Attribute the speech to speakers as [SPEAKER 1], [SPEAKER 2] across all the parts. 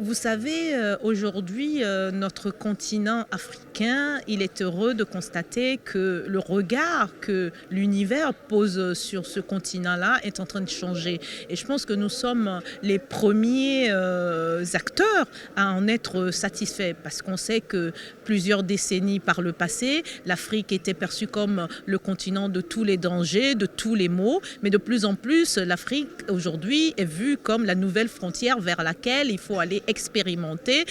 [SPEAKER 1] Vous savez, aujourd'hui, notre continent africain, il est heureux de constater que le regard que l'univers pose sur ce continent-là est en train de changer. Et je pense que nous sommes les premiers acteurs à en être satisfaits parce qu'on sait que plusieurs décennies par le passé, l'Afrique était perçue comme le continent de tous les dangers, de tous les maux, mais de plus en plus, l'Afrique aujourd'hui est vue comme la nouvelle frontière vers laquelle il faut aller expérimenter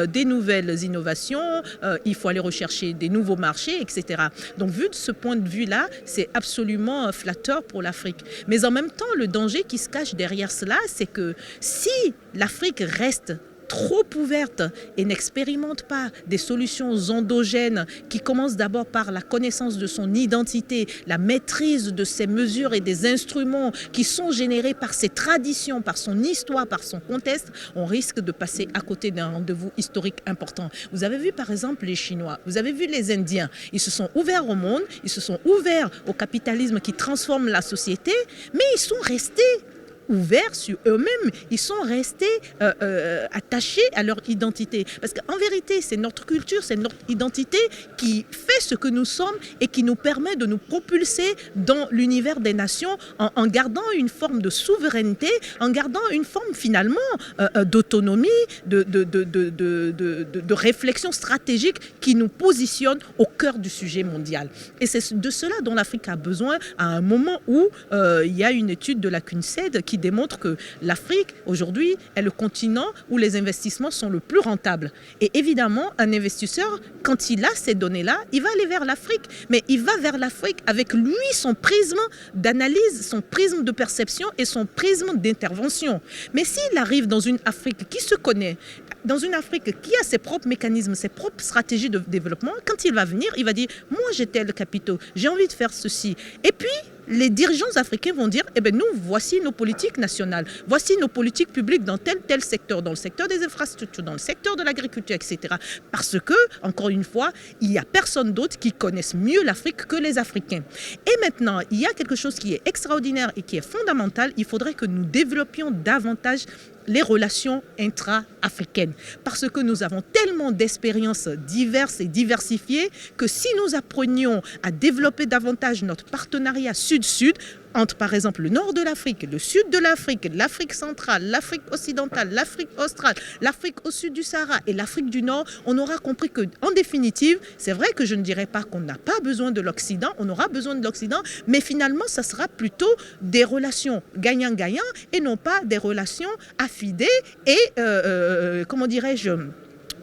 [SPEAKER 1] des nouvelles innovations, il faut aller rechercher des nouveaux marchés, etc. Donc vu de ce point de vue-là, c'est absolument flatteur pour l'Afrique. Mais en même temps, le danger qui se cache derrière cela, c'est que si l'Afrique reste trop ouverte et n'expérimente pas des solutions endogènes qui commencent d'abord par la connaissance de son identité, la maîtrise de ses mesures et des instruments qui sont générés par ses traditions, par son histoire, par son contexte, on risque de passer à côté d'un rendez-vous historique important. Vous avez vu par exemple les Chinois, vous avez vu les Indiens, ils se sont ouverts au monde, ils se sont ouverts au capitalisme qui transforme la société, mais ils sont restés ouverts sur eux-mêmes, ils sont restés attachés à leur identité. Parce qu'en vérité, c'est notre culture, c'est notre identité qui fait ce que nous sommes et qui nous permet de nous propulser dans l'univers des nations en gardant une forme de souveraineté, en gardant une forme finalement d'autonomie, de réflexion stratégique qui nous positionne au cœur du sujet mondial. Et c'est de cela dont l'Afrique a besoin à un moment où il y a une étude de la CUNCED qui démontre que l'Afrique, aujourd'hui, est le continent où les investissements sont le plus rentables. Et évidemment, un investisseur, quand il a ces données-là, il va aller vers l'Afrique. Mais il va vers l'Afrique avec lui, son prisme d'analyse, son prisme de perception et son prisme d'intervention. Mais s'il arrive dans une Afrique qui se connaît, dans une Afrique qui a ses propres mécanismes, ses propres stratégies de développement, quand il va venir, il va dire « moi j'ai tel capitaux, j'ai envie de faire ceci ». Et puis, les dirigeants africains vont dire, eh bien nous, voici nos politiques nationales, voici nos politiques publiques dans tel secteur, dans le secteur des infrastructures, dans le secteur de l'agriculture, etc. Parce que, encore une fois, il n'y a personne d'autre qui connaisse mieux l'Afrique que les Africains. Et maintenant, il y a quelque chose qui est extraordinaire et qui est fondamental, il faudrait que nous développions davantage les relations intra-africaines. Parce que nous avons tellement d'expériences diverses et diversifiées que si nous apprenions à développer davantage notre partenariat sud-sud, entre par exemple le nord de l'Afrique, le sud de l'Afrique, l'Afrique centrale, l'Afrique occidentale, l'Afrique australe, l'Afrique au sud du Sahara et l'Afrique du Nord, on aura compris qu'en définitive, c'est vrai que je ne dirais pas qu'on n'a pas besoin de l'Occident, on aura besoin de l'Occident, mais finalement, ça sera plutôt des relations gagnant-gagnant et non pas des relations affidées et, comment dirais-je,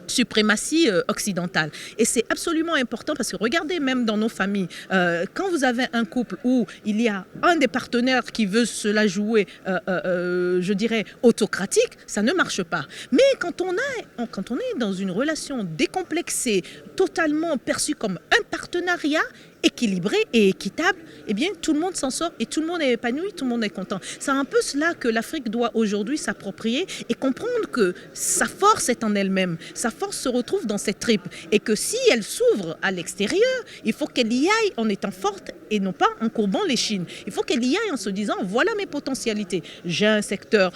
[SPEAKER 1] suprématie occidentale. Et c'est absolument important parce que regardez même dans nos familles, quand vous avez un couple où il y a un des partenaires qui veut se la jouer, je dirais, autocratique, ça ne marche pas. Mais quand on est dans une relation décomplexée, totalement perçue comme un partenariat, équilibré et équitable, eh bien tout le monde s'en sort et tout le monde est épanoui, tout le monde est content. C'est un peu cela que l'Afrique doit aujourd'hui s'approprier et comprendre que sa force est en elle-même. Sa force se retrouve dans ses tripes et que si elle s'ouvre à l'extérieur, il faut qu'elle y aille en étant forte et non pas en courbant les chines. Il faut qu'elle y aille en se disant voilà mes potentialités. J'ai un secteur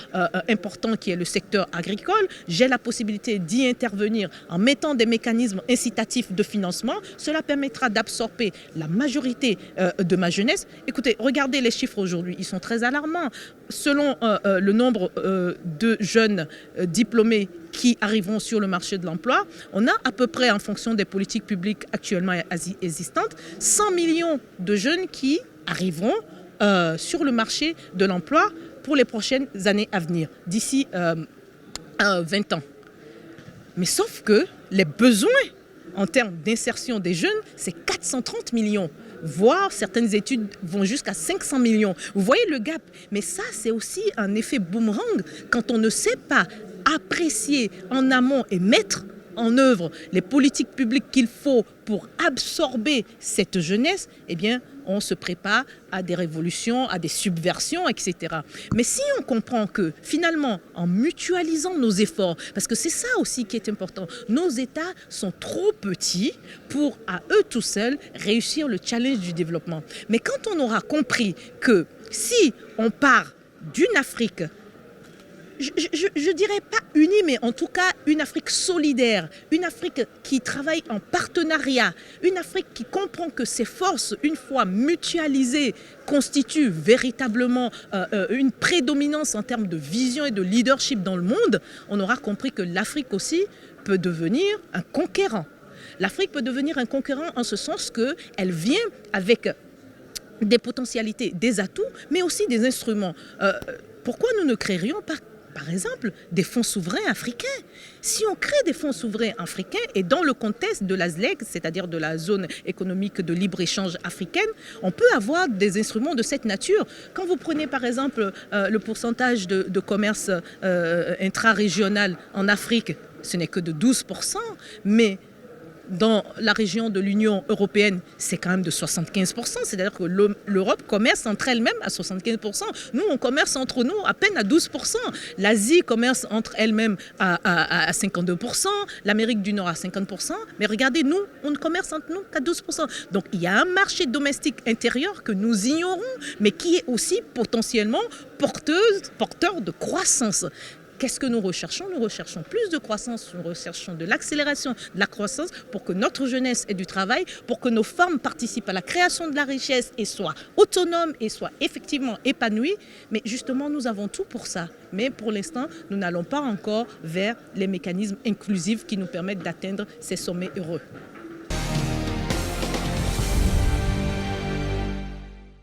[SPEAKER 1] important qui est le secteur agricole, j'ai la possibilité d'y intervenir en mettant des mécanismes incitatifs de financement. Cela permettra d'absorber la majorité de ma jeunesse. Écoutez, regardez les chiffres aujourd'hui, ils sont très alarmants. Selon le nombre de jeunes diplômés qui arriveront sur le marché de l'emploi, on a à peu près, en fonction des politiques publiques actuellement existantes, 100 millions de jeunes qui arriveront sur le marché de l'emploi pour les prochaines années à venir, d'ici 20 ans. Mais sauf que les besoins en termes d'insertion des jeunes, c'est 430 millions. Voire certaines études vont jusqu'à 500 millions. Vous voyez le gap. Mais ça, c'est aussi un effet boomerang. Quand on ne sait pas apprécier en amont et mettre en œuvre les politiques publiques qu'il faut pour absorber cette jeunesse, eh bien, on se prépare à des révolutions, à des subversions, etc. Mais si on comprend que finalement, en mutualisant nos efforts, parce que c'est ça aussi qui est important, nos États sont trop petits pour, à eux tout seuls, réussir le challenge du développement. Mais quand on aura compris que si on part d'une Afrique je dirais pas unie, mais en tout cas une Afrique solidaire, une Afrique qui travaille en partenariat, une Afrique qui comprend que ses forces, une fois mutualisées, constituent véritablement une prédominance en termes de vision et de leadership dans le monde. On aura compris que l'Afrique aussi peut devenir un conquérant. L'Afrique peut devenir un conquérant en ce sens qu'elle vient avec des potentialités, des atouts, mais aussi des instruments. Pourquoi nous ne créerions pas, par exemple, des fonds souverains africains? Si on crée des fonds souverains africains et dans le contexte de la ZLEG, c'est-à-dire de la zone économique de libre-échange africaine, on peut avoir des instruments de cette nature. Quand vous prenez par exemple le pourcentage de commerce intra-régional en Afrique, ce n'est que de 12%, mais dans la région de l'Union européenne, c'est quand même de 75%. C'est-à-dire que l'Europe commerce entre elle-même à 75%. Nous, on commerce entre nous à peine à 12%. L'Asie commerce entre elle-même à 52%. L'Amérique du Nord à 50%. Mais regardez, nous, on ne commerce entre nous qu'à 12%. Donc, il y a un marché domestique intérieur que nous ignorons, mais qui est aussi potentiellement porteur de croissance. Qu'est-ce que nous recherchons? Nous recherchons plus de croissance, nous recherchons de l'accélération de la croissance pour que notre jeunesse ait du travail, pour que nos femmes participent à la création de la richesse et soient autonomes et soient effectivement épanouies. Mais justement, nous avons tout pour ça. Mais pour l'instant, nous n'allons pas encore vers les mécanismes inclusifs qui nous permettent d'atteindre ces sommets heureux.